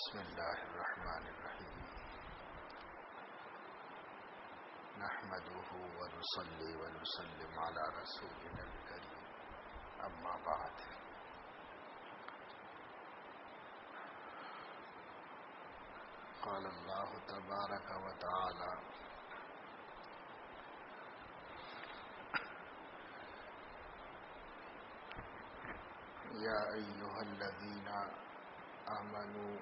بسم اللہ الرحمن الرحیم نحمده ونصلي ونسلم على رسولنا الكريم اما بعد قال الله تبارك وتعالى يا أيها الذين آمنوا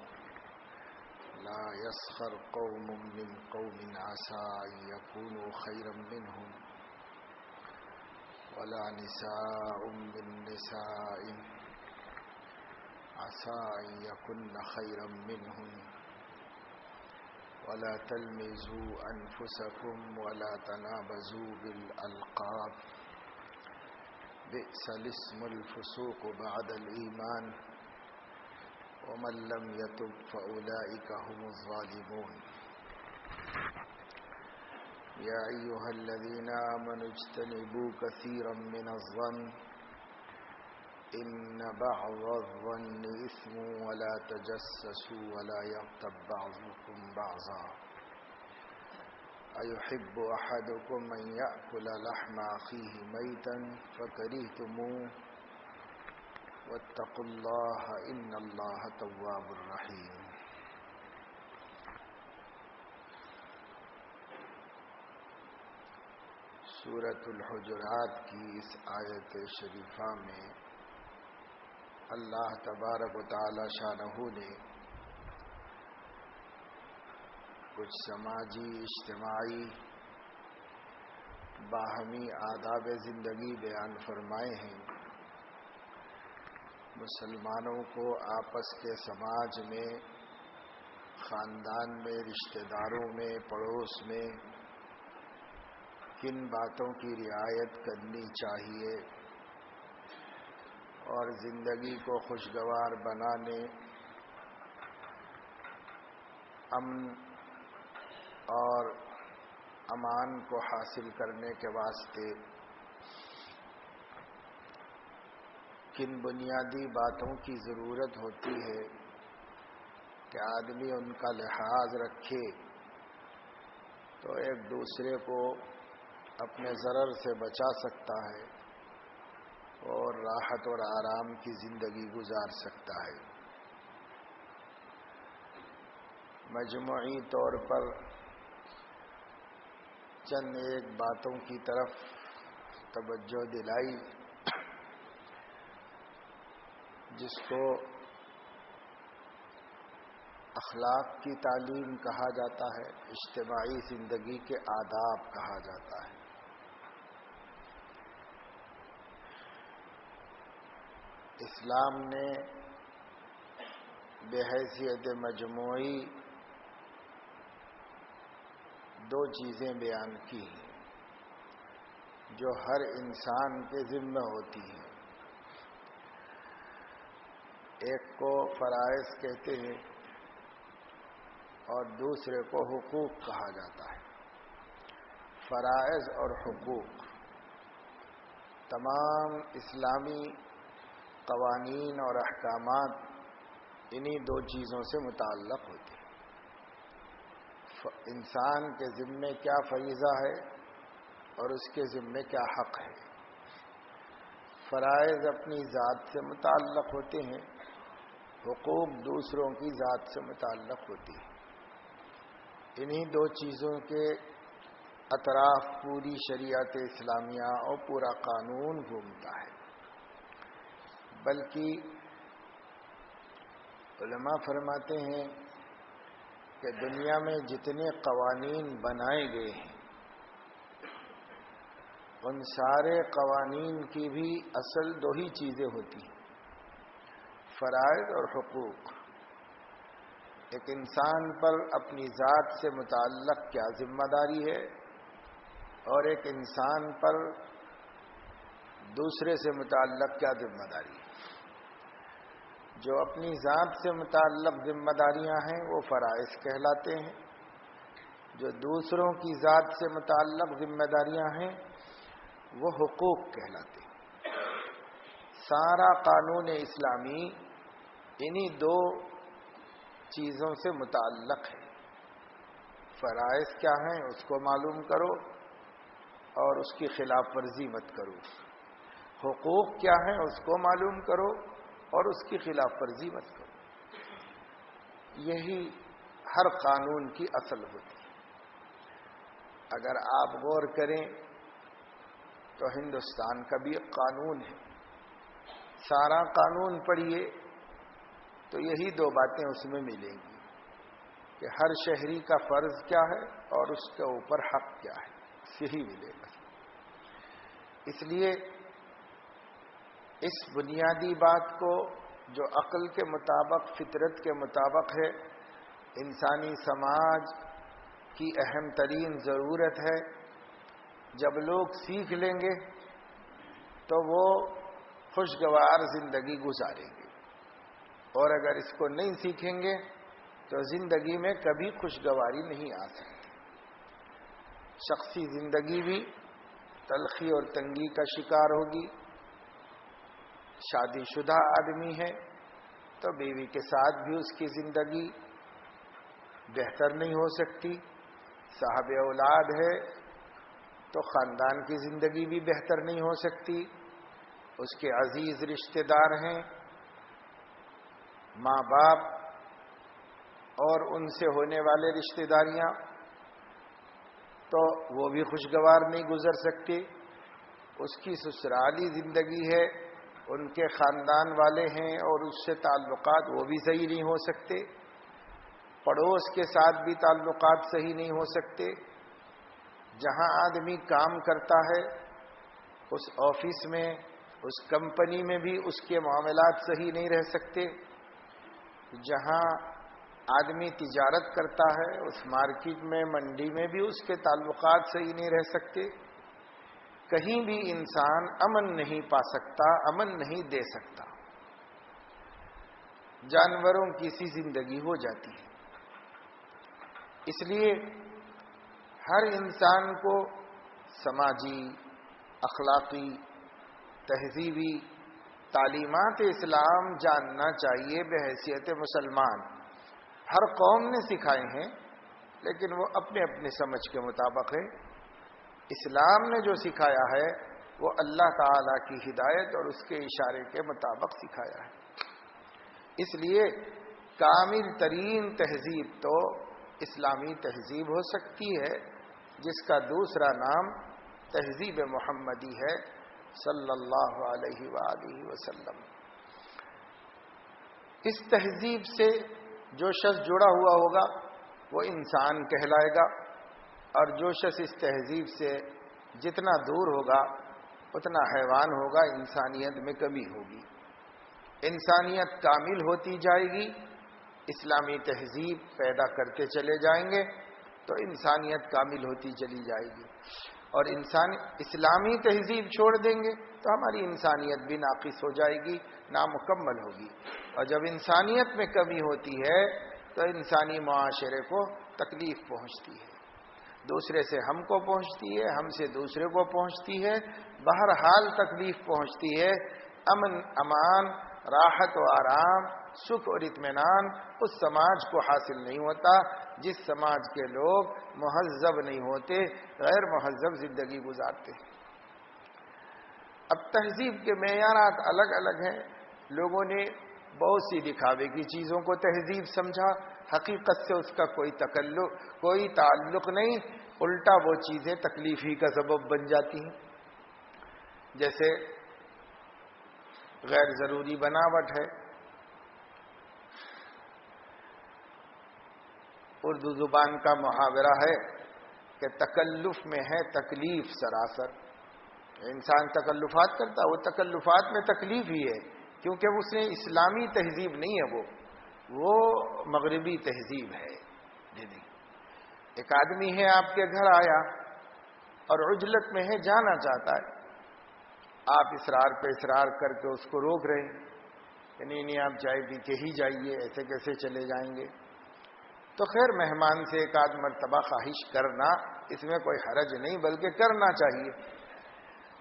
لا يسخر قوم من قوم عسى أن يكونوا خيرا منهم ولا نساء من نساء عسى أن يكن خيرا منهن ولا تلمزوا أنفسكم ولا تنابزوا بالألقاب بئس الاسم الفسوق بعد الإيمان ومن لم يتب فأولئك هم الظالمون يا أيها الذين آمنوا اجتنبوا كثيرا من الظن إن بعض الظن إثم ولا تجسسوا ولا يغتب بعضكم بعضا أيحب أحدكم أن يأكل لحم أخيه ميتا فكرهتموه واتقوا الله إن الله تواب رحيم. سورۃ الحجرات کی اس آیت شریفہ میں اللہ تبارک و تعالی شانہ نے کچھ سماجی اجتماعی باہمی آداب زندگی بیان فرمائے ہیں. مسلمانوں کو آپس کے سماج میں، خاندان میں، رشتہ داروں میں، پڑوس میں کن باتوں کی رعایت کرنی چاہیے اور زندگی کو خوشگوار بنانے، امن اور امان کو حاصل کرنے کے واسطے کن بنیادی باتوں کی ضرورت ہوتی ہے کہ آدمی ان کا لحاظ رکھے تو ایک دوسرے کو اپنے ضرر سے بچا سکتا ہے اور راحت اور آرام کی زندگی گزار سکتا ہے. مجموعی طور پر چند ایک باتوں کی طرف توجہ دلائی جس کو اخلاق کی تعلیم کہا جاتا ہے، اجتماعی زندگی کے آداب کہا جاتا ہے. اسلام نے بحیثیت مجموعی دو چیزیں بیان کی ہیں جو ہر انسان کے ذمہ ہوتی ہیں. ایک کو فرائض کہتے ہیں اور دوسرے کو حقوق کہا جاتا ہے. فرائض اور حقوق تمام اسلامی قوانین اور احکامات انہی دو چیزوں سے متعلق ہوتے ہیں. انسان کے ذمے کیا فریضہ ہے اور اس کے ذمے کیا حق ہے. فرائض اپنی ذات سے متعلق ہوتے ہیں، حقوق دوسروں کی ذات سے متعلق ہوتی ہے. انہی دو چیزوں کے اطراف پوری شریعت اسلامیہ اور پورا قانون گھومتا ہے. بلکہ علماء فرماتے ہیں کہ دنیا میں جتنے قوانین بنائے گئے ہیں ان سارے قوانین کی بھی اصل دو ہی چیزیں ہوتی ہیں، فرائض اور حقوق. ایک انسان پر اپنی ذات سے متعلق کیا ذمہ داری ہے اور ایک انسان پر دوسرے سے متعلق کیا ذمہ داری ہے. جو اپنی ذات سے متعلق ذمہ داریاں ہیں وہ فرائض کہلاتے ہیں، جو دوسروں کی ذات سے متعلق ذمہ داریاں ہیں وہ حقوق کہلاتے ہیں. سارا قانون اسلامی انہی دو چیزوں سے متعلق ہے۔ فرائض کیا ہیں اس کو معلوم کرو اور اس کی خلاف ورزی مت کرو، حقوق کیا ہیں اس کو معلوم کرو اور اس کی خلاف ورزی مت کرو۔ یہی ہر قانون کی اصل ہوتی ہے۔ اگر آپ غور کریں تو ہندوستان کا بھی ایک قانون ہے، سارا قانون پڑھیے تو یہی دو باتیں اس میں ملیں گی کہ ہر شہری کا فرض کیا ہے اور اس کے اوپر حق کیا ہے، یہی ملے گا۔ اس لیے اس بنیادی بات کو جو عقل کے مطابق، فطرت کے مطابق ہے، انسانی سماج کی اہم ترین ضرورت ہے، جب لوگ سیکھ لیں گے تو وہ خوشگوار زندگی گزاریں گے، اور اگر اس کو نہیں سیکھیں گے تو زندگی میں کبھی خوشگواری نہیں آ سکتی۔ شخصی زندگی بھی تلخی اور تنگی کا شکار ہوگی۔ شادی شدہ آدمی ہے تو بیوی کے ساتھ بھی اس کی زندگی بہتر نہیں ہو سکتی، صاحب اولاد ہے تو خاندان کی زندگی بھی بہتر نہیں ہو سکتی، اس کے عزیز رشتہ دار ہیں، ماں باپ اور ان سے ہونے والے رشتہ داریاں، تو وہ بھی خوشگوار نہیں گزر سکتے۔ اس کی سسرالی زندگی ہے، ان کے خاندان والے ہیں اور اس سے تعلقات وہ بھی صحیح نہیں ہو سکتے، پڑوس کے ساتھ بھی تعلقات صحیح نہیں ہو سکتے، جہاں آدمی کام کرتا ہے اس آفس میں، اس کمپنی میں بھی اس کے معاملات صحیح نہیں رہ سکتے، جہاں آدمی تجارت کرتا ہے اس مارکیٹ میں، منڈی میں بھی اس کے تعلقات صحیح نہیں رہ سکتے۔ کہیں بھی انسان امن نہیں پا سکتا، امن نہیں دے سکتا۔ جانوروں کی سی زندگی ہو جاتی ہے۔ اس لیے ہر انسان کو سماجی، اخلاقی، تہذیبی تعلیمات اسلام جاننا چاہیے بحیثیت مسلمان۔ ہر قوم نے سکھائے ہیں لیکن وہ اپنے اپنے سمجھ کے مطابق ہے۔ اسلام نے جو سکھایا ہے وہ اللہ تعالی کی ہدایت اور اس کے اشارے کے مطابق سکھایا ہے۔ اس لیے کامل ترین تہذیب تو اسلامی تہذیب ہو سکتی ہے، جس کا دوسرا نام تہذیب محمدی ہے صلی اللہ علیہ وآلہ وسلم۔ اس تہذیب سے جو شخص جڑا ہوا ہوگا وہ انسان کہلائے گا، اور جو شخص اس تہذیب سے جتنا دور ہوگا اتنا حیوان ہوگا، انسانیت میں کمی ہوگی۔ انسانیت کامل ہوتی جائے گی، اسلامی تہذیب پیدا کرتے چلے جائیں گے تو انسانیت کامل ہوتی چلی جائے گی، اور اسلامی تہذیب چھوڑ دیں گے تو ہماری انسانیت بھی ناقص ہو جائے گی، نامکمل ہوگی۔ اور جب انسانیت میں کمی ہوتی ہے تو انسانی معاشرے کو تکلیف پہنچتی ہے، دوسرے سے ہم کو پہنچتی ہے، ہم سے دوسرے کو پہنچتی ہے، بہرحال تکلیف پہنچتی ہے۔ امن، امان، راحت و آرام، سکھ اور اطمینان اس سماج کو حاصل نہیں ہوتا جس سماج کے لوگ مہذب نہیں ہوتے، غیر مہذب زندگی گزارتے ہیں۔ اب تہذیب کے معیارات الگ الگ ہیں۔ لوگوں نے بہت سی دکھاوے کی چیزوں کو تہذیب سمجھا، حقیقت سے اس کا کوئی تعلق نہیں، الٹا وہ چیزیں تکلیف ہی کا سبب بن جاتی ہیں۔ جیسے غیر ضروری بناوٹ ہے۔ اردو زبان کا محاورہ ہے کہ تکلف میں ہے تکلیف سراسر۔ انسان تکلفات کرتا ہے، وہ تکلفات میں تکلیف ہی ہے، کیونکہ اس نے اسلامی تہذیب نہیں ہے، وہ مغربی تہذیب ہے۔ ایک آدمی ہے آپ کے گھر آیا اور عجلت میں ہے، جانا چاہتا ہے، آپ اصرار پہ اصرار کر کے اس کو روک رہے ہیں کہ نہیں آپ چائے پی کے ہی جائیے، ایسے کیسے چلے جائیں گے؟ تو خیر مہمان سے ایک آدھ مرتبہ خواہش کرنا اس میں کوئی حرج نہیں، بلکہ کرنا چاہیے،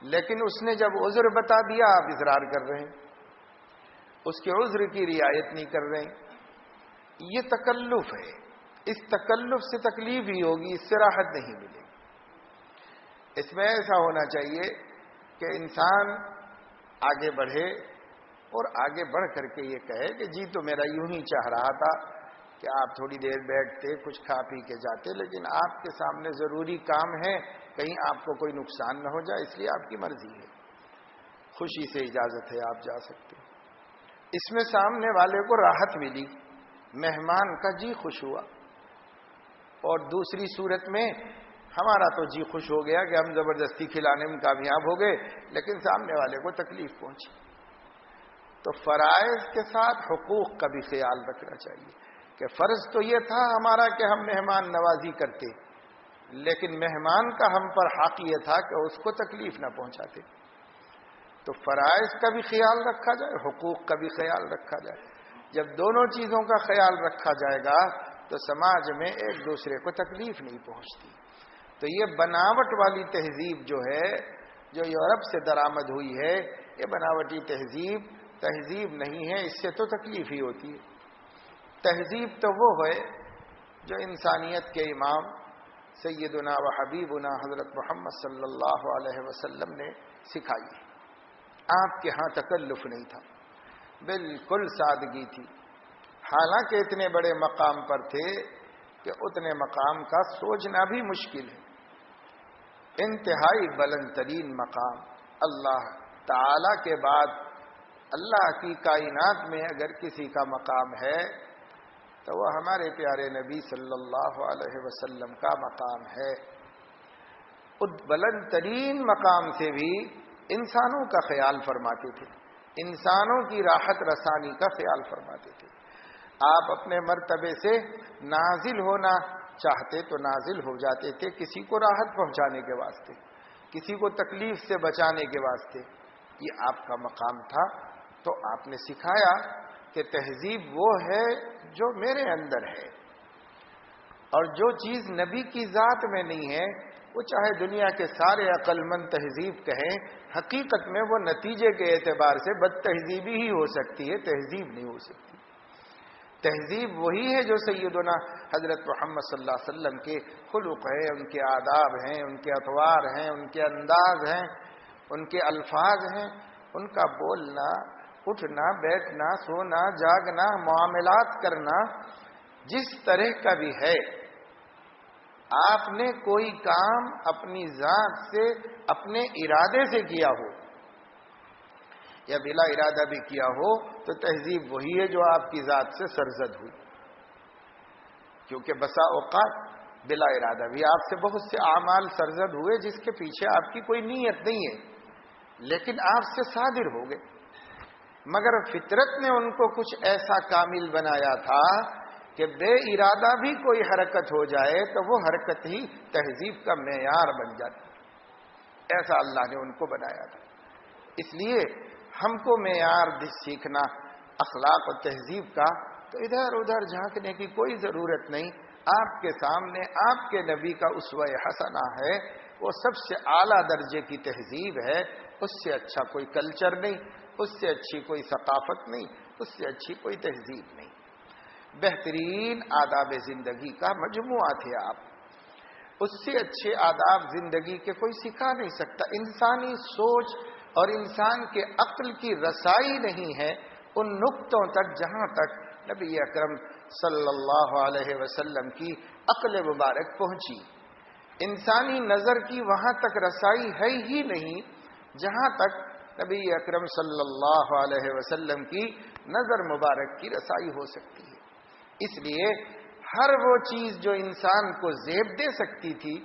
لیکن اس نے جب عذر بتا دیا آپ اصرار کر رہے ہیں، اس کے عذر کی رعایت نہیں کر رہے ہیں۔ یہ تکلف ہے. اس تکلف سے تکلیف ہی ہوگی، اس سے راحت نہیں ملے گی. اس میں ایسا ہونا چاہیے کہ انسان آگے بڑھے اور آگے بڑھ کر کے یہ کہے کہ جی تو میرا یوں ہی چاہ رہا تھا کہ آپ تھوڑی دیر بیٹھتے، کچھ کھا پی کے جاتے، لیکن آپ کے سامنے ضروری کام ہے، کہیں آپ کو کوئی نقصان نہ ہو جائے، اس لیے آپ کی مرضی ہے، خوشی سے اجازت ہے، آپ جا سکتے. اس میں سامنے والے کو راحت ملی، مہمان کا جی خوش ہوا. اور دوسری صورت میں ہمارا تو جی خوش ہو گیا کہ ہم زبردستی کھلانے میں کامیاب ہو گئے، لیکن سامنے والے کو تکلیف پہنچی. تو فرائض کے ساتھ حقوق کا بھی خیال رکھنا چاہیے کہ فرض تو یہ تھا ہمارا کہ ہم مہمان نوازی کرتے، لیکن مہمان کا ہم پر حق یہ تھا کہ اس کو تکلیف نہ پہنچاتے. تو فرائض کا بھی خیال رکھا جائے، حقوق کا بھی خیال رکھا جائے. جب دونوں چیزوں کا خیال رکھا جائے گا تو سماج میں ایک دوسرے کو تکلیف نہیں پہنچتی. تو یہ بناوٹ والی تہذیب جو ہے، جو یورپ سے درآمد ہوئی ہے، یہ بناوٹی تہذیب نہیں ہے، اس سے تو تکلیف ہی ہوتی ہے. تہذیب تو وہ ہے جو انسانیت کے امام سیدنا و حبیبنا حضرت محمد صلی اللہ علیہ وسلم نے سکھائی ہے. آپ کے ہاں تکلف نہیں تھا، بالکل سادگی تھی. حالانکہ اتنے بڑے مقام پر تھے کہ اتنے مقام کا سوچنا بھی مشکل ہے. انتہائی بلند ترین مقام اللہ تعالی کے بعد اللہ کی کائنات میں اگر کسی کا مقام ہے تو وہ ہمارے پیارے نبی صلی اللہ علیہ وسلم کا مقام ہے. اس بلند ترین مقام سے بھی انسانوں کا خیال فرماتے تھے، انسانوں کی راحت رسانی کا خیال فرماتے تھے. آپ اپنے مرتبے سے نازل ہونا چاہتے تو نازل ہو جاتے تھے، کسی کو راحت پہنچانے کے واسطے، کسی کو تکلیف سے بچانے کے واسطے. یہ آپ کا مقام تھا. تو آپ نے سکھایا کہ تہذیب وہ ہے جو میرے اندر ہے، اور جو چیز نبی کی ذات میں نہیں ہے وہ چاہے دنیا کے سارے عقل مند تہذیب کہیں، حقیقت میں وہ نتیجے کے اعتبار سے بد تہذیبی ہی ہو سکتی ہے، تہذیب نہیں ہو سکتی. تہذیب وہی ہے جو سیدنا حضرت محمد صلی اللہ علیہ وسلم کے خلق ہے، ان کے آداب ہیں، ان کے اطوار ہیں، ان کے انداز ہیں، ان کے الفاظ ہیں، ان کا بولنا، اٹھنا، بیٹھنا، سونا، جاگنا، معاملات کرنا جس طرح کا بھی ہے. آپ نے کوئی کام اپنی ذات سے، اپنے ارادے سے کیا ہو یا بلا ارادہ بھی کیا ہو تو تہذیب وہی ہے جو آپ کی ذات سے سرزد ہوئی. کیونکہ بسا اوقات بلا ارادہ بھی آپ سے بہت سے اعمال سرزد ہوئے جس کے پیچھے آپ کی کوئی نیت نہیں ہے، لیکن آپ سے صادر ہو گئے. مگر فطرت نے ان کو کچھ ایسا کامل بنایا تھا کہ بے ارادہ بھی کوئی حرکت ہو جائے تو وہ حرکت ہی تہذیب کا معیار بن جاتی. ایسا اللہ نے ان کو بنایا تھا. اس لیے ہم کو معیار سیکھنا اخلاق و تہذیب کا تو ادھر ادھر جھانکنے کی کوئی ضرورت نہیں. آپ کے سامنے آپ کے نبی کا اسوہ حسنہ ہے، وہ سب سے اعلیٰ درجے کی تہذیب ہے. اس سے اچھا کوئی کلچر نہیں، اس سے اچھی کوئی ثقافت نہیں، اس سے اچھی کوئی تہذیب نہیں. بہترین آداب زندگی کا مجموعہ تھے آپ. اس سے اچھے آداب زندگی کے کوئی سکھا نہیں سکتا. انسانی سوچ اور انسان کے عقل کی رسائی نہیں ہے ان نقطوں تک جہاں تک نبی اکرم صلی اللہ علیہ وسلم کی عقل مبارک پہنچی. انسانی نظر کی وہاں تک رسائی ہے ہی نہیں جہاں تک نبی اکرم صلی اللہ علیہ وسلم کی نظر مبارک کی رسائی ہو سکتی ہے. اس لیے ہر وہ چیز جو انسان کو زیب دے سکتی تھی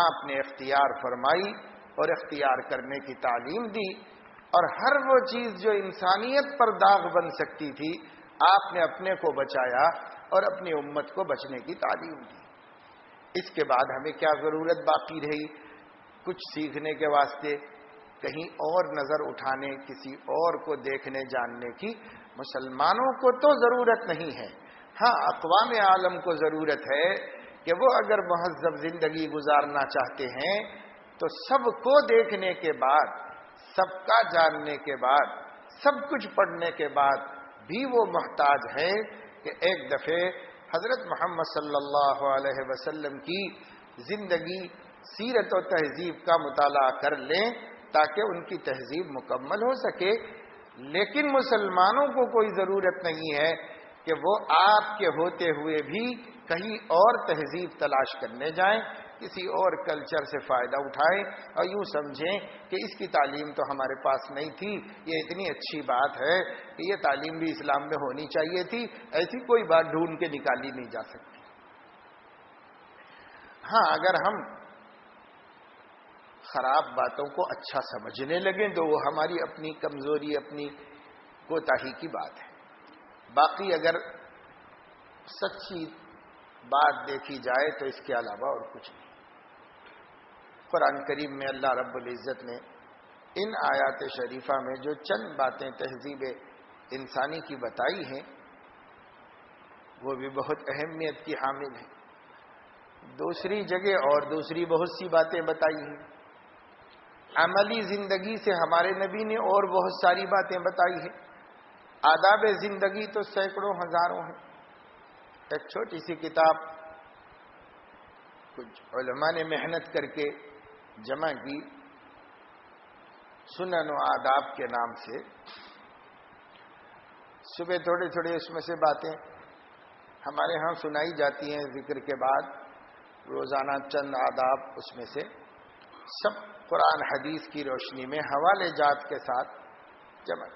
آپ نے اختیار فرمائی اور اختیار کرنے کی تعلیم دی، اور ہر وہ چیز جو انسانیت پر داغ بن سکتی تھی آپ نے اپنے کو بچایا اور اپنی امت کو بچنے کی تعلیم دی. اس کے بعد ہمیں کیا ضرورت باقی رہی کچھ سیکھنے کے واسطے، کہیں اور نظر اٹھانے، کسی اور کو دیکھنے جاننے کی؟ مسلمانوں کو تو ضرورت نہیں ہے، ہاں اقوام عالم کو ضرورت ہے کہ وہ اگر مہذب زندگی گزارنا چاہتے ہیں تو سب کو دیکھنے کے بعد، سب کا جاننے کے بعد، سب کچھ پڑھنے کے بعد بھی وہ محتاج ہے کہ ایک دفعہ حضرت محمد صلی اللہ علیہ وسلم کی زندگی، سیرت و تہذیب کا مطالعہ کر لیں تاکہ ان کی تہذیب مکمل ہو سکے. لیکن مسلمانوں کو کوئی ضرورت نہیں ہے کہ وہ آپ کے ہوتے ہوئے بھی کہیں اور تہذیب تلاش کرنے جائیں، کسی اور کلچر سے فائدہ اٹھائیں اور یوں سمجھیں کہ اس کی تعلیم تو ہمارے پاس نہیں تھی، یہ اتنی اچھی بات ہے کہ یہ تعلیم بھی اسلام میں ہونی چاہیے تھی. ایسی کوئی بات ڈھونڈ کے نکالی نہیں جا سکتی. ہاں، اگر ہم خراب باتوں کو اچھا سمجھنے لگیں تو وہ ہماری اپنی کمزوری، اپنی کوتاہی کی بات ہے. باقی اگر سچی بات دیکھی جائے تو اس کے علاوہ اور کچھ نہیں. قرآن کریم میں اللہ رب العزت نے ان آیات شریفہ میں جو چند باتیں تہذیب انسانی کی بتائی ہیں وہ بھی بہت اہمیت کی حامل ہیں. دوسری جگہ اور دوسری بہت سی باتیں بتائی ہیں. عملی زندگی سے ہمارے نبی نے اور بہت ساری باتیں بتائی ہیں. آداب زندگی تو سینکڑوں ہزاروں ہیں. ایک چھوٹی سی کتاب کچھ علماء نے محنت کر کے جمع کی، سنن و آداب کے نام سے. صبح تھوڑے تھوڑے اس میں سے باتیں ہمارے ہاں سنائی جاتی ہیں ذکر کے بعد، روزانہ چند آداب اس میں سے سب قرآن حدیث کی روشنی میں حوالے جات کے ساتھ جمع.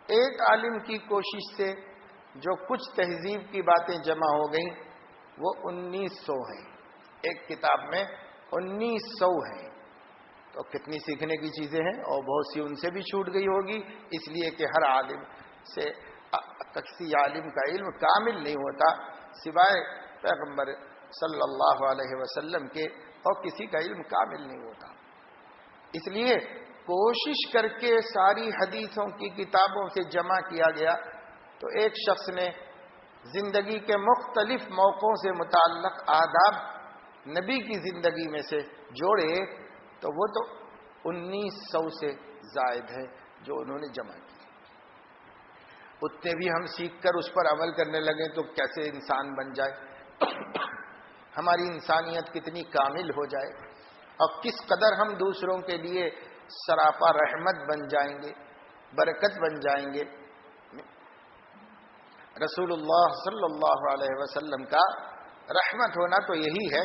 ایک عالم کی کوشش سے جو کچھ تہذیب کی باتیں جمع ہو گئیں وہ 1900 ہیں. ایک کتاب میں 1900 ہیں. تو کتنی سیکھنے کی چیزیں ہیں، اور بہت سی ان سے بھی چھوٹ گئی ہوگی، اس لیے کہ ہر عالم سے کسی عالم کا علم کامل نہیں ہوتا سوائے پیغمبر صلی اللہ علیہ وسلم کے، اور کسی کا علم کامل نہیں ہوتا. اس لیے کوشش کر کے ساری حدیثوں کی کتابوں سے جمع کیا گیا. تو ایک شخص نے زندگی کے مختلف موقعوں سے متعلق آداب نبی کی زندگی میں سے جوڑے تو وہ تو 1900 سے زائد ہے جو انہوں نے جمع کی. اتنے بھی ہم سیکھ کر اس پر عمل کرنے لگیں تو کیسے انسان بن جائے، ہماری انسانیت کتنی کامل ہو جائے، اور کس قدر ہم دوسروں کے لیے سراپا رحمت بن جائیں گے، برکت بن جائیں گے. رسول اللہ صلی اللہ علیہ وسلم کا رحمت ہونا تو یہی ہے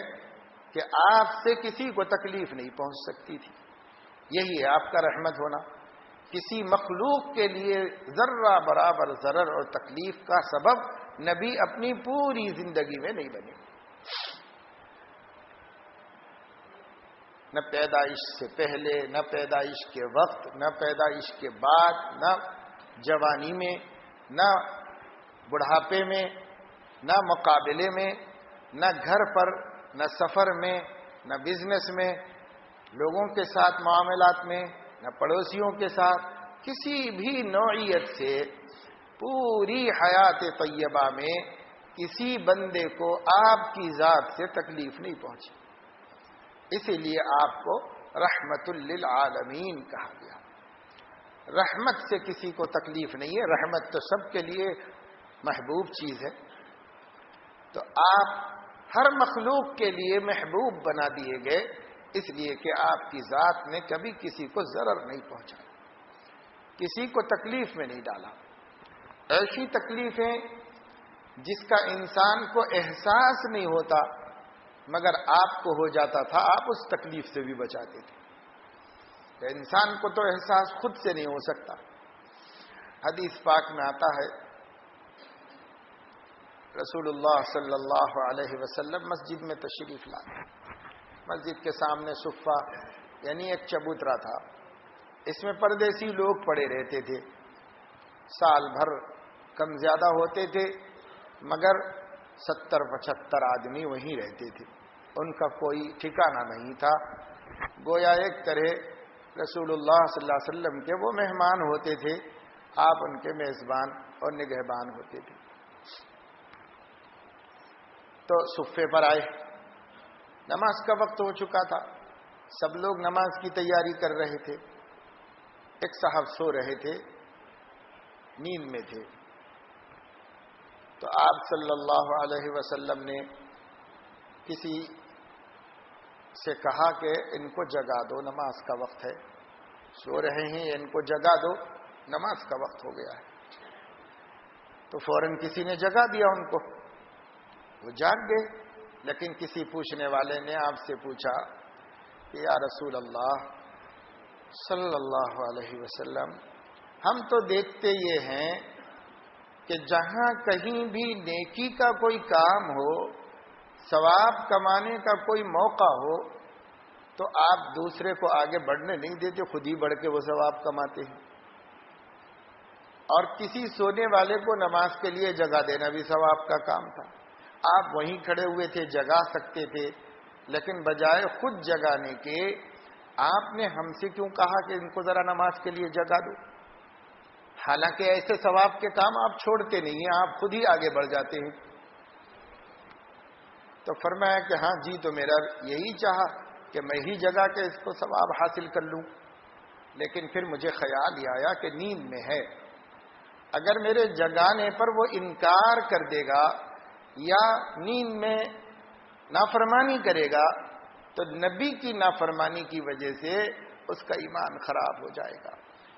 کہ آپ سے کسی کو تکلیف نہیں پہنچ سکتی تھی. یہی ہے آپ کا رحمت ہونا. کسی مخلوق کے لیے ذرہ برابر ضرر اور تکلیف کا سبب نبی اپنی پوری زندگی میں نہیں بنے. نہ پیدائش سے پہلے، نہ پیدائش کے وقت، نہ پیدائش کے بعد، نہ جوانی میں، نہ بڑھاپے میں، نہ مقابلے میں، نہ گھر پر، نہ سفر میں، نہ بزنس میں، لوگوں کے ساتھ معاملات میں، نہ پڑوسیوں کے ساتھ، کسی بھی نوعیت سے پوری حیات طیبہ میں کسی بندے کو آپ کی ذات سے تکلیف نہیں پہنچی. اسی لیے آپ کو رحمت للعالمین کہا گیا. رحمت سے کسی کو تکلیف نہیں ہے، رحمت تو سب کے لیے محبوب چیز ہے. تو آپ ہر مخلوق کے لیے محبوب بنا دیے گئے اس لیے کہ آپ کی ذات نے کبھی کسی کو ضرر نہیں پہنچایا، کسی کو تکلیف میں نہیں ڈالا. ایسی تکلیفیں جس کا انسان کو احساس نہیں ہوتا مگر آپ کو ہو جاتا تھا، آپ اس تکلیف سے بھی بچاتے تھے. کہ انسان کو تو احساس خود سے نہیں ہو سکتا. حدیث پاک میں آتا ہے رسول اللہ صلی اللہ علیہ وسلم مسجد میں تشریف لائے. مسجد کے سامنے صفہ یعنی ایک چبوترا تھا، اس میں پردیسی لوگ پڑے رہتے تھے. سال بھر کم زیادہ ہوتے تھے مگر 70-75 آدمی وہیں رہتے تھے. ان کا کوئی ٹھکانہ نہیں تھا. گویا ایک طرح رسول اللہ صلی اللہ علیہ وسلم کے وہ مہمان ہوتے تھے، آپ ان کے میزبان اور نگہبان ہوتے تھے. تو صفے پر آئے. نماز کا وقت ہو چکا تھا، سب لوگ نماز کی تیاری کر رہے تھے. ایک صاحب سو رہے تھے، نیند میں تھے. تو آپ صلی اللہ علیہ وسلم نے کسی سے کہا کہ ان کو جگا دو، نماز کا وقت ہے، سو رہے ہیں، ان کو جگا دو، نماز کا وقت ہو گیا ہے۔ تو فوراً کسی نے جگا دیا ان کو، وہ جاگ گئے۔ لیکن کسی پوچھنے والے نے آپ سے پوچھا کہ یا رسول اللہ صلی اللہ علیہ وسلم، ہم تو دیکھتے یہ ہیں کہ جہاں کہیں بھی نیکی کا کوئی کام ہو، ثواب کمانے کا کوئی موقع ہو، تو آپ دوسرے کو آگے بڑھنے نہیں دیتے، خود ہی بڑھ کے وہ ثواب کماتے ہیں۔ اور کسی سونے والے کو نماز کے لیے جگا دینا بھی ثواب کا کام تھا۔ آپ وہیں کھڑے ہوئے تھے، جگا سکتے تھے، لیکن بجائے خود جگانے کے آپ نے ہم سے کیوں کہا کہ ان کو ذرا نماز کے لیے جگا دو؟ حالانکہ ایسے ثواب کے کام آپ چھوڑتے نہیں ہیں، آپ خود ہی آگے بڑھ جاتے ہیں۔ تو فرمایا کہ ہاں جی، تو میرا یہی چاہا کہ میں ہی جگا کے اس کو ثواب حاصل کر لوں، لیکن پھر مجھے خیال ہی آیا کہ نیند میں ہے، اگر میرے جگانے پر وہ انکار کر دے گا یا نیند میں نافرمانی کرے گا تو نبی کی نافرمانی کی وجہ سے اس کا ایمان خراب ہو جائے گا۔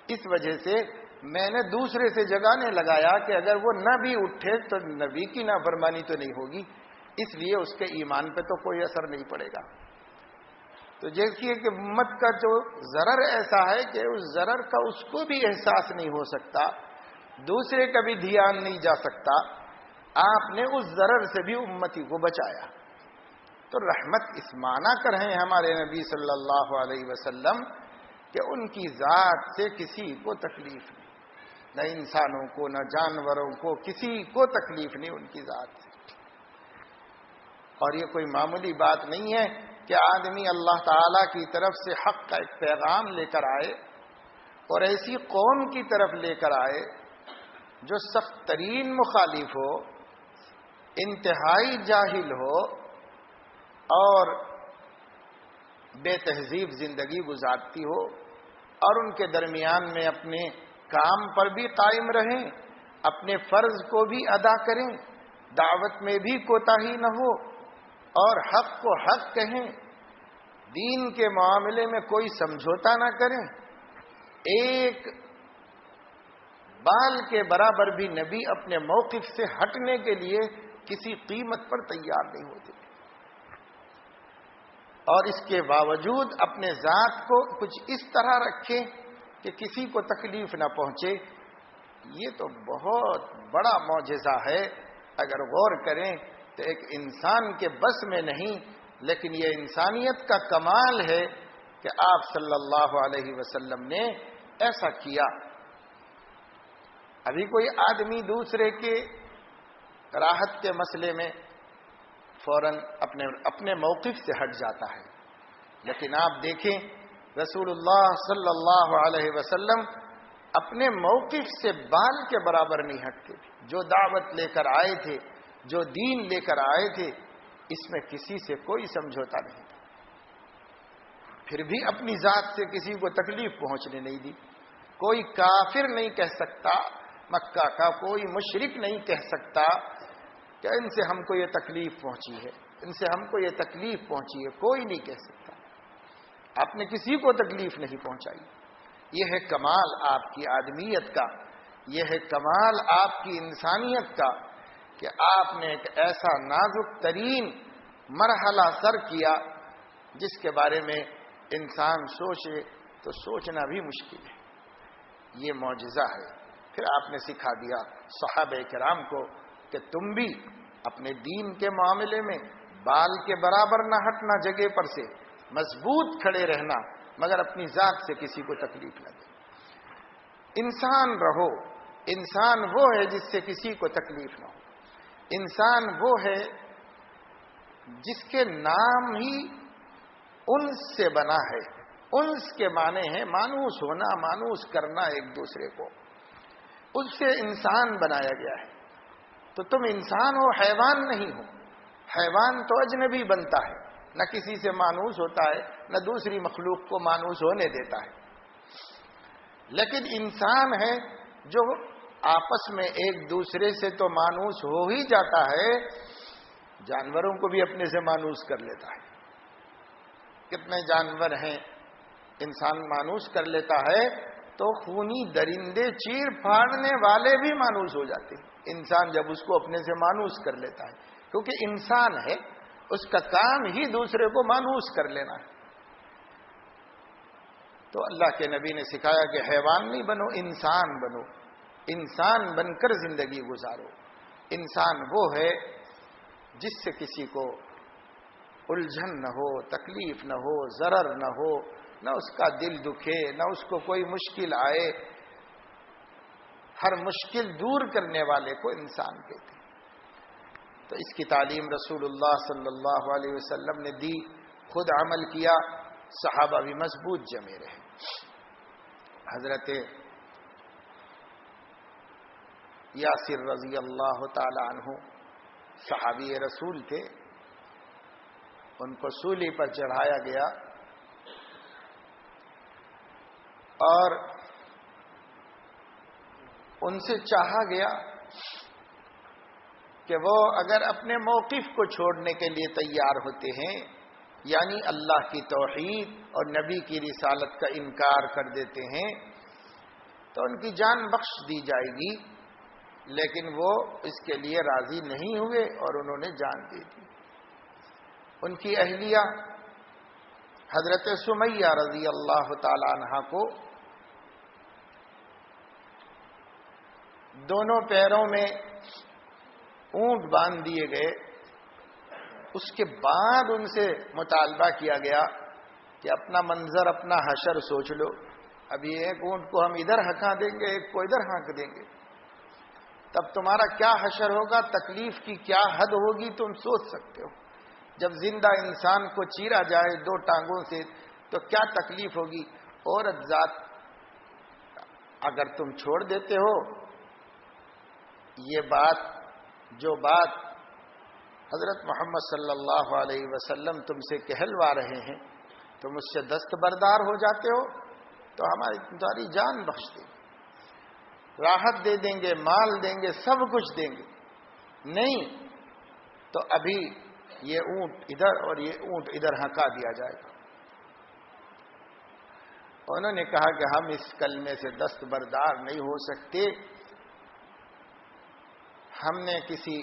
اس وجہ سے میں نے دوسرے سے جگانے لگایا کہ اگر وہ نہ بھی اٹھے تو نبی کی نافرمانی تو نہیں ہوگی، اس لیے اس کے ایمان پہ تو کوئی اثر نہیں پڑے گا۔ تو جیسے کہ امت کا جو ضرر ایسا ہے کہ اس ضرر کا اس کو بھی احساس نہیں ہو سکتا، دوسرے کا بھی دھیان نہیں جا سکتا، آپ نے اس ضرر سے بھی امتی کو بچایا۔ تو رحمت اس معنی کر ہیں ہمارے نبی صلی اللہ علیہ وسلم کہ ان کی ذات سے کسی کو تکلیف نہیں، نہ انسانوں کو نہ جانوروں کو، کسی کو تکلیف نہیں ان کی ذات سے۔ اور یہ کوئی معمولی بات نہیں ہے کہ آدمی اللہ تعالی کی طرف سے حق کا ایک پیغام لے کر آئے اور ایسی قوم کی طرف لے کر آئے جو سخت ترین مخالف ہو، انتہائی جاہل ہو اور بے تہذیب زندگی گزارتی ہو، اور ان کے درمیان میں اپنے کام پر بھی قائم رہیں، اپنے فرض کو بھی ادا کریں، دعوت میں بھی کوتاہی نہ ہو اور حق کو حق کہیں، دین کے معاملے میں کوئی سمجھوتا نہ کریں، ایک بال کے برابر بھی نبی اپنے موقف سے ہٹنے کے لیے کسی قیمت پر تیار نہیں ہوتے، اور اس کے باوجود اپنے ذات کو کچھ اس طرح رکھے کہ کسی کو تکلیف نہ پہنچے۔ یہ تو بہت بڑا معجزہ ہے، اگر غور کریں تو ایک انسان کے بس میں نہیں، لیکن یہ انسانیت کا کمال ہے کہ آپ صلی اللہ علیہ وسلم نے ایسا کیا۔ ابھی کوئی آدمی دوسرے کے راحت کے مسئلے میں فوراً اپنے موقف سے ہٹ جاتا ہے، لیکن آپ دیکھیں رسول اللہ صلی اللہ علیہ وسلم اپنے موقف سے بال کے برابر نہیں ہٹتے تھے۔ جو دعوت لے کر آئے تھے، جو دین لے کر آئے تھے، اس میں کسی سے کوئی سمجھوتا نہیں تھا، پھر بھی اپنی ذات سے کسی کو تکلیف پہنچنے نہیں دی۔ کوئی کافر نہیں کہہ سکتا، مکہ کا کوئی مشرک نہیں کہہ سکتا کہ ان سے ہم کو یہ تکلیف پہنچی ہے، ان سے ہم کو یہ تکلیف پہنچی ہے، کوئی نہیں کہہ سکتا۔ آپ نے کسی کو تکلیف نہیں پہنچائی۔ یہ ہے کمال آپ کی آدمیت کا، یہ ہے کمال آپ کی انسانیت کا کہ آپ نے ایک ایسا نازک ترین مرحلہ سر کیا جس کے بارے میں انسان سوچے تو سوچنا بھی مشکل ہے۔ یہ معجزہ ہے۔ پھر آپ نے سکھا دیا صحابہ کرام کو کہ تم بھی اپنے دین کے معاملے میں بال کے برابر نہ ہٹنا، جگہ پر سے مضبوط کھڑے رہنا، مگر اپنی ذات سے کسی کو تکلیف نہ دے۔ انسان رہو، انسان وہ ہے جس سے کسی کو تکلیف نہ ہو، انسان وہ ہے جس کے نام ہی انس سے بنا ہے۔ انس کے معنی ہے مانوس ہونا، مانوس کرنا ایک دوسرے کو، اس سے انسان بنایا گیا ہے۔ تو تم انسان ہو، حیوان نہیں ہو۔ حیوان تو اجنبی بنتا ہے، نہ کسی سے مانوس ہوتا ہے، نہ دوسری مخلوق کو مانوس ہونے دیتا ہے، لیکن انسان ہے جو آپس میں ایک دوسرے سے تو مانوس ہو ہی جاتا ہے، جانوروں کو بھی اپنے سے مانوس کر لیتا ہے۔ کتنے جانور ہیں انسان مانوس کر لیتا ہے، تو خونی درندے چیر پھاڑنے والے بھی مانوس ہو جاتے ہیں انسان جب اس کو اپنے سے مانوس کر لیتا ہے، کیونکہ انسان ہے، اس کا کام ہی دوسرے کو مانوس کر لینا ہے۔ تو اللہ کے نبی نے سکھایا کہ حیوان نہیں بنو، انسان بنو، انسان بن کر زندگی گزارو۔ انسان وہ ہے جس سے کسی کو الجھن نہ ہو، تکلیف نہ ہو، ضرر نہ ہو، نہ اس کا دل دکھے، نہ اس کو کوئی مشکل آئے۔ ہر مشکل دور کرنے والے کو انسان کہتے ہیں۔ تو اس کی تعلیم رسول اللہ صلی اللہ علیہ وسلم نے دی، خود عمل کیا، صحابہ بھی مضبوط جمے رہے۔ حضرت یاسر رضی اللہ تعالی عنہ صحابی رسول تھے، ان کو سولی پر چڑھایا گیا اور ان سے چاہا گیا کہ وہ اگر اپنے موقف کو چھوڑنے کے لیے تیار ہوتے ہیں، یعنی اللہ کی توحید اور نبی کی رسالت کا انکار کر دیتے ہیں، تو ان کی جان بخش دی جائے گی، لیکن وہ اس کے لیے راضی نہیں ہوئے اور انہوں نے جان دے دی۔ ان کی اہلیہ حضرت سمیہ رضی اللہ تعالی عنہا کو دونوں پیروں میں اونٹ باندھ دیے گئے۔ اس کے بعد ان سے مطالبہ کیا گیا کہ اپنا منظر، اپنا حشر سوچ لو، ابھی ایک اونٹ کو ہم ادھر ہکا دیں گے، ایک کو ادھر ہانک دیں گے، تب تمہارا کیا حشر ہوگا، تکلیف کی کیا حد ہوگی، تم سوچ سکتے ہو۔ جب زندہ انسان کو چیرا جائے دو ٹانگوں سے تو کیا تکلیف ہوگی۔ عورت ذات اگر تم چھوڑ دیتے ہو، یہ بات، جو بات حضرت محمد صلی اللہ علیہ وسلم تم سے کہلوا رہے ہیں، تم اس سے دستبردار ہو جاتے ہو تو تمہاری جان بخش دیں گے، راحت دے دیں گے، مال دیں گے، سب کچھ دیں گے۔ نہیں تو ابھی یہ اونٹ ادھر اور یہ اونٹ ادھر ہکا دیا جائے گا۔ انہوں نے کہا کہ ہم اس کلمے سے دستبردار نہیں ہو سکتے، ہم نے کسی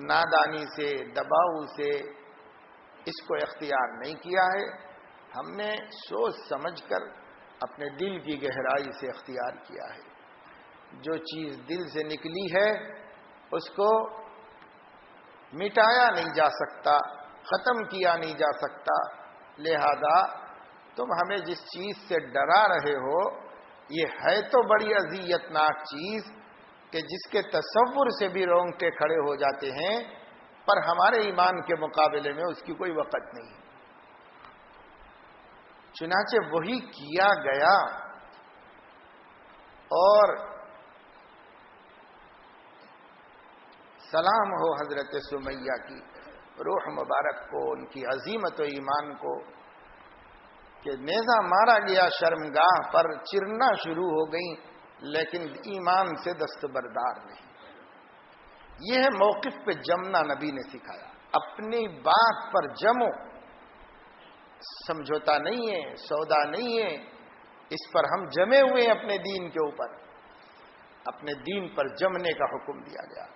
نادانی سے، دباؤ سے اس کو اختیار نہیں کیا ہے، ہم نے سوچ سمجھ کر اپنے دل کی گہرائی سے اختیار کیا ہے۔ جو چیز دل سے نکلی ہے اس کو مٹایا نہیں جا سکتا، ختم کیا نہیں جا سکتا، لہذا تم ہمیں جس چیز سے ڈرا رہے ہو، یہ ہے تو بڑی اذیت ناک چیز کہ جس کے تصور سے بھی رونگٹے کھڑے ہو جاتے ہیں، پر ہمارے ایمان کے مقابلے میں اس کی کوئی وقت نہیں۔ چنانچہ وہی کیا گیا اور سلام ہو حضرت سمیہ کی روح مبارک کو، ان کی عظیمت و ایمان کو، کہ نیزہ مارا گیا شرمگاہ پر، چرنا شروع ہو گئی، لیکن ایمان سے دستبردار نہیں۔ یہ ہے موقف پہ جمنا، نبی نے سکھایا، اپنی بات پر جمو، سمجھوتا نہیں ہے، سودا نہیں ہے، اس پر ہم جمے ہوئے ہیں اپنے دین کے اوپر، اپنے دین پر جمنے کا حکم دیا گیا۔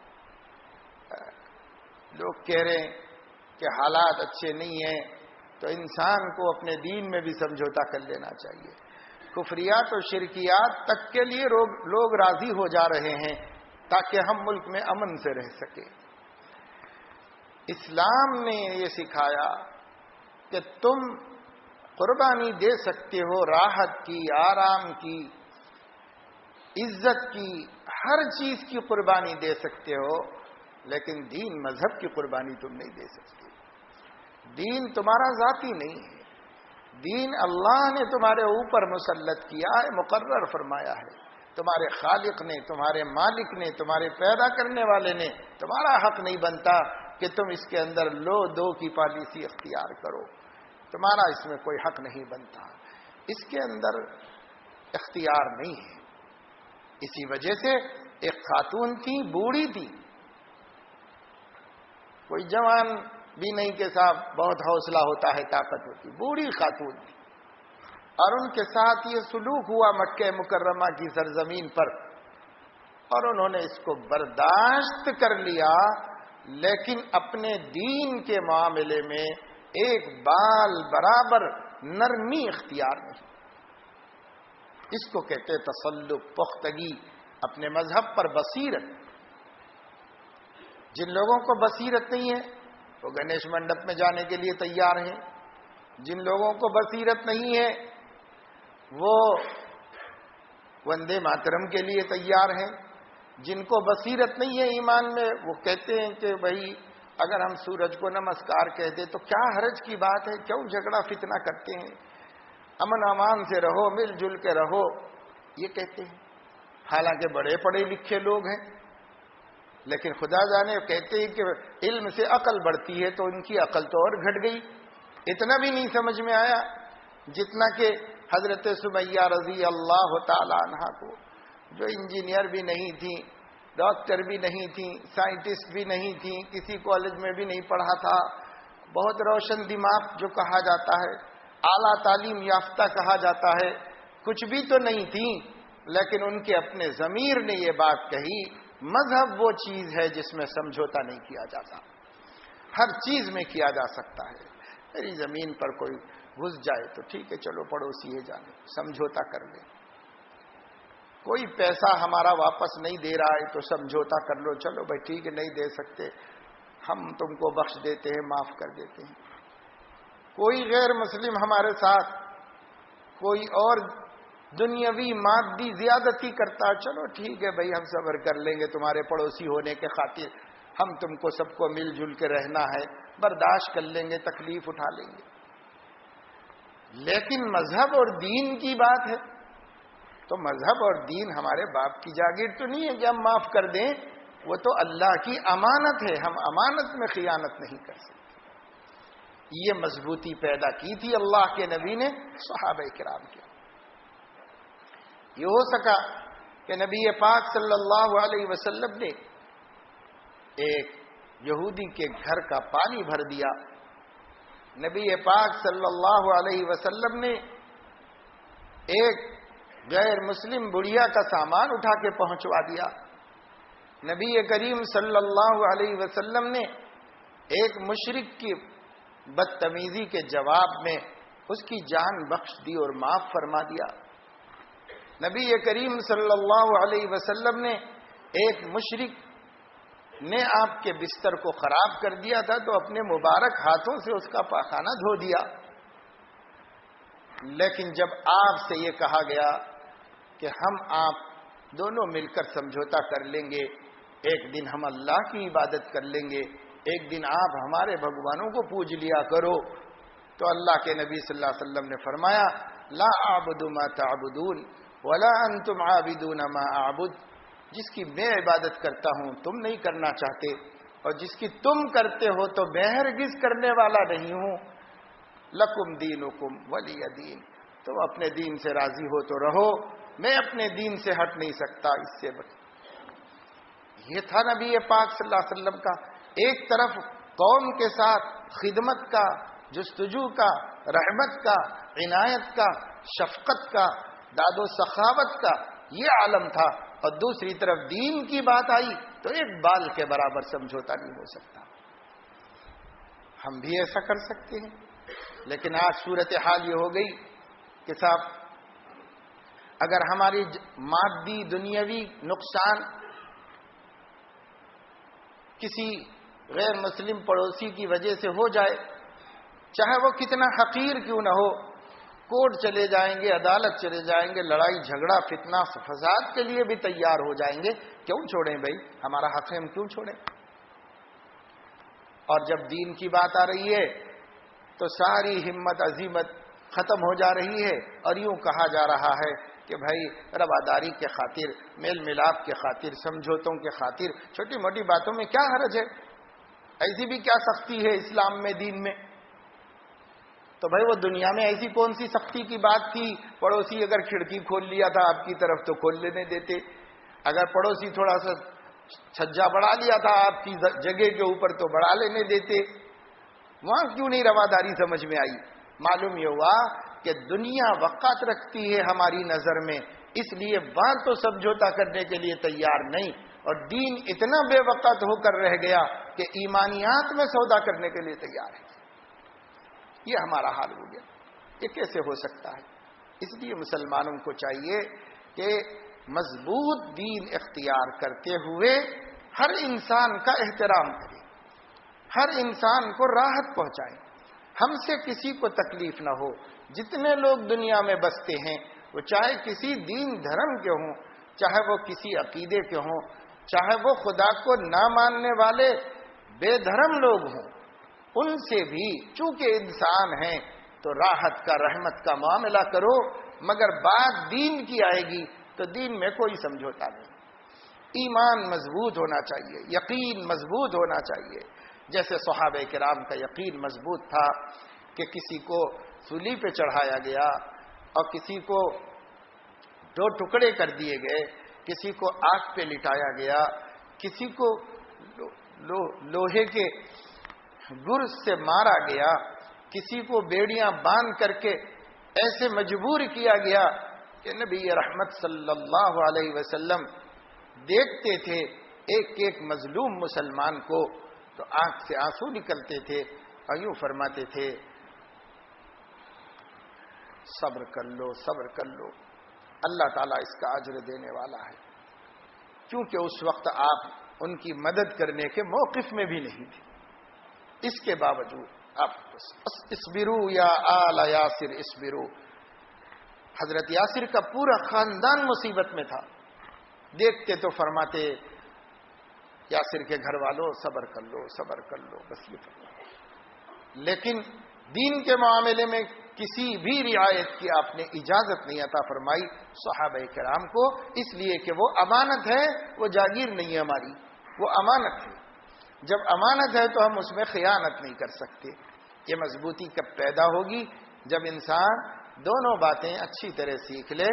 لوگ کہہ رہے ہیں کہ حالات اچھے نہیں ہیں تو انسان کو اپنے دین میں بھی سمجھوتا کر لینا چاہیے۔ کفریات اور شرکیات تک کے لیے لوگ راضی ہو جا رہے ہیں تاکہ ہم ملک میں امن سے رہ سکیں۔ اسلام نے یہ سکھایا کہ تم قربانی دے سکتے ہو، راحت کی، آرام کی، عزت کی، ہر چیز کی قربانی دے سکتے ہو، لیکن دین مذہب کی قربانی تم نہیں دے سکتے۔ دین تمہارا ذاتی نہیں ہے، دین اللہ نے تمہارے اوپر مسلط کیا ہے، مقرر فرمایا ہے۔ تمہارے خالق نے، تمہارے مالک نے، تمہارے پیدا کرنے والے نے، تمہارا حق نہیں بنتا کہ تم اس کے اندر لو دو کی پالیسی اختیار کرو، تمہارا اس میں کوئی حق نہیں بنتا، اس کے اندر اختیار نہیں ہے۔ اسی وجہ سے ایک خاتون تھی، بوڑھی تھی، کوئی جوان بھی نہیں کہ صاحب بہت حوصلہ ہوتا ہے، طاقت ہوتی، بوڑھی خاتون تھی، اور ان کے ساتھ یہ سلوک ہوا مکہ مکرمہ کی سرزمین پر، اور انہوں نے اس کو برداشت کر لیا، لیکن اپنے دین کے معاملے میں ایک بال برابر نرمی اختیار نہیں۔ اس کو کہتے تسلط، پختگی، اپنے مذہب پر بصیرت۔ جن لوگوں کو بصیرت نہیں ہے وہ گنیش منڈپ میں جانے کے لیے تیار ہیں، جن لوگوں کو بصیرت نہیں ہے وہ وندے ماترم کے لیے تیار ہیں، جن کو بصیرت نہیں ہے ایمان میں وہ کہتے ہیں کہ بھائی اگر ہم سورج کو نمسکار کہہ دیں تو کیا حرج کی بات ہے، کیوں جھگڑا فتنہ کرتے ہیں، امن امان سے رہو، مل جل کے رہو، یہ کہتے ہیں۔ حالانکہ بڑے پڑھے لکھے لوگ ہیں، لیکن خدا جانے کہتے ہیں کہ علم سے عقل بڑھتی ہے، تو ان کی عقل تو اور گھٹ گئی، اتنا بھی نہیں سمجھ میں آیا جتنا کہ حضرت سمیہ رضی اللہ تعالی عنہا کو، جو انجینئر بھی نہیں تھی، ڈاکٹر بھی نہیں تھی، سائنٹسٹ بھی نہیں تھی، کسی کالج میں بھی نہیں پڑھا تھا، بہت روشن دماغ جو کہا جاتا ہے، اعلیٰ تعلیم یافتہ کہا جاتا ہے، کچھ بھی تو نہیں تھی، لیکن ان کے اپنے ضمیر نے یہ بات کہی، مذہب وہ چیز ہے جس میں سمجھوتا نہیں کیا جاتا، ہر چیز میں کیا جا سکتا ہے، میری زمین پر کوئی گھس جائے تو ٹھیک ہے، چلو پڑوسی ہے جانے، سمجھوتا کر لیں، کوئی پیسہ ہمارا واپس نہیں دے رہا ہے تو سمجھوتا کر لو، چلو بھائی ٹھیک ہے نہیں دے سکتے، ہم تم کو بخش دیتے ہیں، معاف کر دیتے ہیں، کوئی غیر مسلم ہمارے ساتھ کوئی اور دنیاوی مادی زیادتی کرتا، چلو ٹھیک ہے بھائی ہم صبر کر لیں گے، تمہارے پڑوسی ہونے کے خاطر ہم تم کو سب کو مل جل کے رہنا ہے، برداشت کر لیں گے، تکلیف اٹھا لیں گے، لیکن مذہب اور دین کی بات ہے تو مذہب اور دین ہمارے باپ کی جاگیر تو نہیں ہے کہ ہم معاف کر دیں، وہ تو اللہ کی امانت ہے، ہم امانت میں خیانت نہیں کر سکتے۔ یہ مضبوطی پیدا کی تھی اللہ کے نبی نے صحابہ کرام کے۔ یہ ہو سکا کہ نبی پاک صلی اللہ علیہ وسلم نے ایک یہودی کے گھر کا پانی بھر دیا، نبی پاک صلی اللہ علیہ وسلم نے ایک غیر مسلم بڑھیا کا سامان اٹھا کے پہنچوا دیا، نبی کریم صلی اللہ علیہ وسلم نے ایک مشرک کی بدتمیزی کے جواب میں اس کی جان بخش دی اور معاف فرما دیا، نبی کریم صلی اللہ علیہ وسلم نے ایک مشرک نے آپ کے بستر کو خراب کر دیا تھا تو اپنے مبارک ہاتھوں سے اس کا پاخانہ دھو دیا، لیکن جب آپ سے یہ کہا گیا کہ ہم آپ دونوں مل کر سمجھوتا کر لیں گے، ایک دن ہم اللہ کی عبادت کر لیں گے، ایک دن آپ ہمارے بھگوانوں کو پوج لیا کرو، تو اللہ کے نبی صلی اللہ علیہ وسلم نے فرمایا لا اعبد ما تعبدون ولا انتم عابدون ما اعبد، جس کی میں عبادت کرتا ہوں تم نہیں کرنا چاہتے، اور جس کی تم کرتے ہو تو میں ہرگز کرنے والا نہیں ہوں، لکم دینکم ولی دین، تم اپنے دین سے راضی ہو تو رہو، میں اپنے دین سے ہٹ نہیں سکتا، اس سے یہ تھا نبی پاک صلی اللہ علیہ وسلم کا، ایک طرف قوم کے ساتھ خدمت کا، جستجو کا، رحمت کا، عنایت کا، شفقت کا، داد و سخاوت کا یہ عالم تھا، اور دوسری طرف دین کی بات آئی تو ایک بال کے برابر سمجھوتا نہیں ہو سکتا۔ ہم بھی ایسا کر سکتے ہیں، لیکن آج صورتحال یہ ہو گئی کہ صاحب اگر ہماری مادی دنیاوی نقصان کسی غیر مسلم پڑوسی کی وجہ سے ہو جائے، چاہے وہ کتنا حقیر کیوں نہ ہو، کورٹ چلے جائیں گے، عدالت چلے جائیں گے، لڑائی جھگڑا فتنہ فساد کے لیے بھی تیار ہو جائیں گے، کیوں چھوڑیں بھائی، ہمارا حق ہے ہم کیوں چھوڑیں؟ اور جب دین کی بات آ رہی ہے تو ساری ہمت عزیمت ختم ہو جا رہی ہے، اور یوں کہا جا رہا ہے کہ بھائی رواداری کے خاطر، میل ملاپ کے خاطر، سمجھوتوں کے خاطر چھوٹی موٹی باتوں میں کیا حرج ہے، ایسی بھی کیا سختی ہے اسلام میں، دین میں؟ تو بھائی وہ دنیا میں ایسی کون سی سختی کی بات تھی، پڑوسی اگر کھڑکی کھول لیا تھا آپ کی طرف تو کھول لینے دیتے، اگر پڑوسی تھوڑا سا چھجا بڑھا لیا تھا آپ کی جگہ کے اوپر تو بڑھا لینے دیتے، وہاں کیوں نہیں رواداری سمجھ میں آئی؟ معلوم یہ ہوا کہ دنیا وقت رکھتی ہے ہماری نظر میں، اس لیے وہاں تو سمجھوتا کرنے کے لیے تیار نہیں، اور دین اتنا بے وقت ہو کر رہ گیا کہ ایمانیات میں سودا کرنے کے لیے تیار ہے۔ یہ ہمارا حال ہو گیا، یہ کیسے ہو سکتا ہے؟ اس لیے مسلمانوں کو چاہیے کہ مضبوط دین اختیار کرتے ہوئے ہر انسان کا احترام کریں، ہر انسان کو راحت پہنچائیں، ہم سے کسی کو تکلیف نہ ہو۔ جتنے لوگ دنیا میں بستے ہیں وہ چاہے کسی دین دھرم کے ہوں، چاہے وہ کسی عقیدے کے ہوں، چاہے وہ خدا کو نہ ماننے والے بے دھرم لوگ ہوں، ان سے بھی چونکہ انسان ہیں تو راحت کا رحمت کا معاملہ کرو، مگر بات دین کی آئے گی تو دین میں کوئی سمجھوتا نہیں۔ ایمان مضبوط ہونا چاہیے، یقین مضبوط ہونا چاہیے، جیسے صحابہ کرام کا یقین مضبوط تھا کہ کسی کو سولی پہ چڑھایا گیا اور کسی کو 2 ٹکڑے کر دیے گئے، کسی کو آگ پہ لٹایا گیا، کسی کو لوہے کے گرز سے مارا گیا، کسی کو بیڑیاں باندھ کر کے ایسے مجبور کیا گیا کہ نبی رحمت صلی اللہ علیہ وسلم دیکھتے تھے ایک ایک مظلوم مسلمان کو تو آنکھ سے آنسو نکلتے تھے اور یوں فرماتے تھے صبر کر لو، صبر کر لو، اللہ تعالیٰ اس کا اجر دینے والا ہے۔ کیونکہ اس وقت آپ ان کی مدد کرنے کے موقف میں بھی نہیں تھے، اس کے باوجود آپ اسبرو یا آل یاسر اسبرو، حضرت یاسر کا پورا خاندان مصیبت میں تھا، دیکھتے تو فرماتے یاسر کے گھر والوں صبر کر لو، صبر کر لو، بس یہ فرماتے۔ لیکن دین کے معاملے میں کسی بھی رعایت کی آپ نے اجازت نہیں عطا فرمائی صحابہ کرام کو، اس لیے کہ وہ امانت ہے، وہ جاگیر نہیں ہے ہماری، وہ امانت ہے۔ جب امانت ہے تو ہم اس میں خیانت نہیں کر سکتے۔ یہ مضبوطی کب پیدا ہوگی؟ جب انسان دونوں باتیں اچھی طرح سیکھ لے،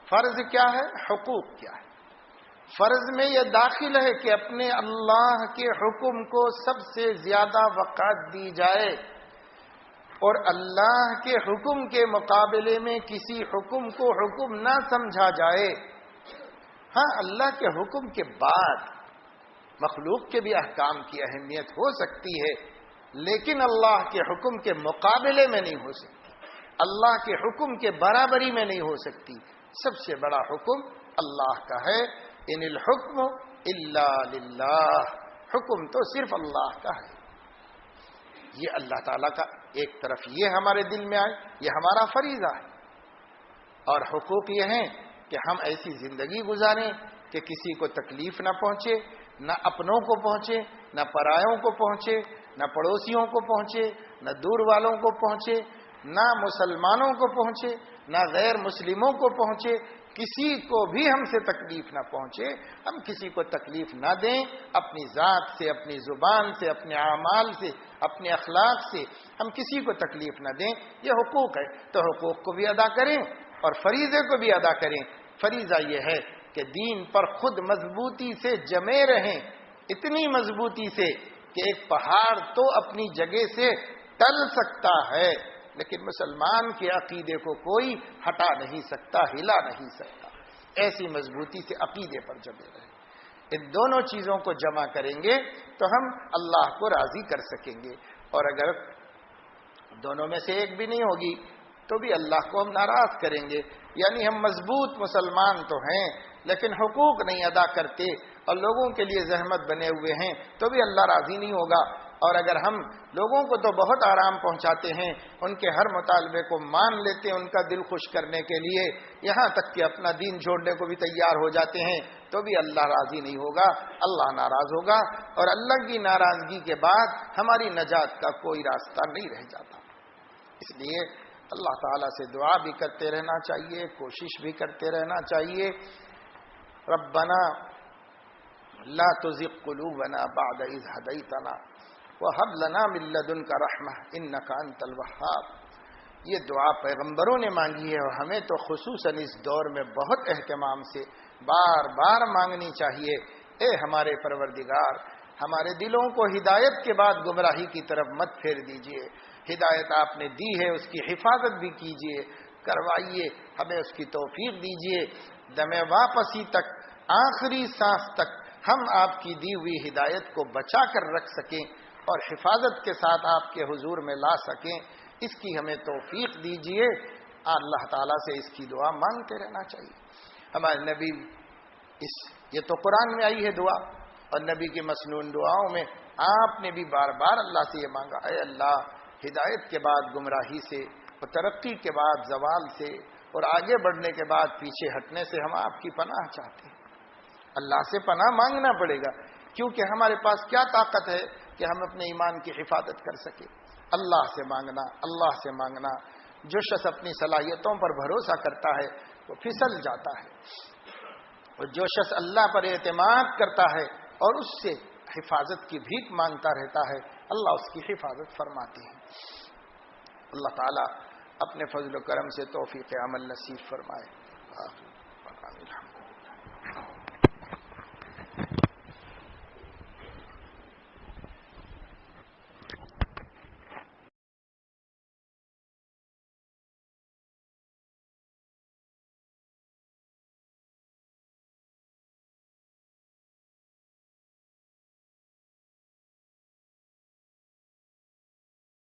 فرض کیا ہے، حقوق کیا ہے۔ فرض میں یہ داخل ہے کہ اپنے اللہ کے حکم کو سب سے زیادہ وقت دی جائے، اور اللہ کے حکم کے مقابلے میں کسی حکم کو حکم نہ سمجھا جائے۔ ہاں، اللہ کے حکم کے بعد مخلوق کے بھی احکام کی اہمیت ہو سکتی ہے، لیکن اللہ کے حکم کے مقابلے میں نہیں ہو سکتی، اللہ کے حکم کے برابری میں نہیں ہو سکتی۔ سب سے بڑا حکم اللہ کا ہے، ان الحکم الا للہ، حکم تو صرف اللہ کا ہے۔ یہ اللہ تعالیٰ کا ایک طرف یہ ہمارے دل میں آئے، یہ ہمارا فریضہ ہے، اور حقوق یہ ہیں کہ ہم ایسی زندگی گزاریں کہ کسی کو تکلیف نہ پہنچے، نہ اپنوں کو پہنچے، نہ پرایوں کو پہنچے، نہ پڑوسیوں کو پہنچے، نہ دور والوں کو پہنچے، نہ مسلمانوں کو پہنچے، نہ غیر مسلموں کو پہنچے، کسی کو بھی ہم سے تکلیف نہ پہنچے، ہم کسی کو تکلیف نہ دیں، اپنی ذات سے، اپنی زبان سے، اپنے اعمال سے، اپنے اخلاق سے ہم کسی کو تکلیف نہ دیں۔ یہ حقوق ہے، تو حقوق کو بھی ادا کریں اور فریضے کو بھی ادا کریں۔ فریضہ یہ ہے کہ دین پر خود مضبوطی سے جمے رہیں، اتنی مضبوطی سے کہ ایک پہاڑ تو اپنی جگہ سے ٹل سکتا ہے، لیکن مسلمان کے عقیدے کو کوئی ہٹا نہیں سکتا، ہلا نہیں سکتا۔ ایسی مضبوطی سے عقیدے پر جمے رہیں۔ ان دونوں چیزوں کو جمع کریں گے تو ہم اللہ کو راضی کر سکیں گے، اور اگر دونوں میں سے ایک بھی نہیں ہوگی تو بھی اللہ کو ہم ناراض کریں گے۔ یعنی ہم مضبوط مسلمان تو ہیں لیکن حقوق نہیں ادا کرتے اور لوگوں کے لیے زحمت بنے ہوئے ہیں تو بھی اللہ راضی نہیں ہوگا۔ اور اگر ہم لوگوں کو تو بہت آرام پہنچاتے ہیں، ان کے ہر مطالبے کو مان لیتے ہیں ان کا دل خوش کرنے کے لیے، یہاں تک کہ اپنا دین چھوڑنے کو بھی تیار ہو جاتے ہیں، تو بھی اللہ راضی نہیں ہوگا، اللہ ناراض ہوگا، اور اللہ کی ناراضگی کے بعد ہماری نجات کا کوئی راستہ نہیں رہ جاتا۔ اس لیے اللہ تعالیٰ سے دعا بھی کرتے رہنا چاہیے، کوشش بھی کرتے رہنا چاہیے۔ ربنا لا تزغ قلوبنا بعد اذ هديتنا وهب لنا من لدنك رحمة انك انت الوهاب۔ یہ دعا پیغمبروں نے مانگی ہے اور ہمیں تو خصوصاً اس دور میں بہت اہتمام سے بار بار مانگنی چاہیے، اے ہمارے پروردگار ہمارے دلوں کو ہدایت کے بعد گمراہی کی طرف مت پھیر دیجئے، ہدایت آپ نے دی ہے اس کی حفاظت بھی کیجئے، کروائیے، ہمیں اس کی توفیق دیجئے، دم واپسی تک، آخری سانس تک ہم آپ کی دی ہوئی ہدایت کو بچا کر رکھ سکیں اور حفاظت کے ساتھ آپ کے حضور میں لا سکیں، اس کی ہمیں توفیق دیجئے۔ اللہ تعالیٰ سے اس کی دعا مانگتے رہنا چاہیے۔ ہمارے نبی یہ تو قرآن میں آئی ہے دعا، اور نبی کی مسنون دعاؤں میں آپ نے بھی بار بار اللہ سے یہ مانگا، اے اللہ ہدایت کے بعد گمراہی سے اور ترقی کے بعد زوال سے اور آگے بڑھنے کے بعد پیچھے ہٹنے سے ہم آپ کی پناہ چاہتے ہیں۔ اللہ سے پناہ مانگنا پڑے گا، کیونکہ ہمارے پاس کیا طاقت ہے کہ ہم اپنے ایمان کی حفاظت کر سکیں؟ اللہ سے مانگنا، اللہ سے مانگنا۔ جو شخص اپنی صلاحیتوں پر بھروسہ کرتا ہے وہ پھسل جاتا ہے، اور جو شخص اللہ پر اعتماد کرتا ہے اور اس سے حفاظت کی بھیک مانگتا رہتا ہے، اللہ اس کی حفاظت فرماتے ہیں۔ اللہ تعالیٰ اپنے فضل و کرم سے توفیق عمل نصیب فرمائے۔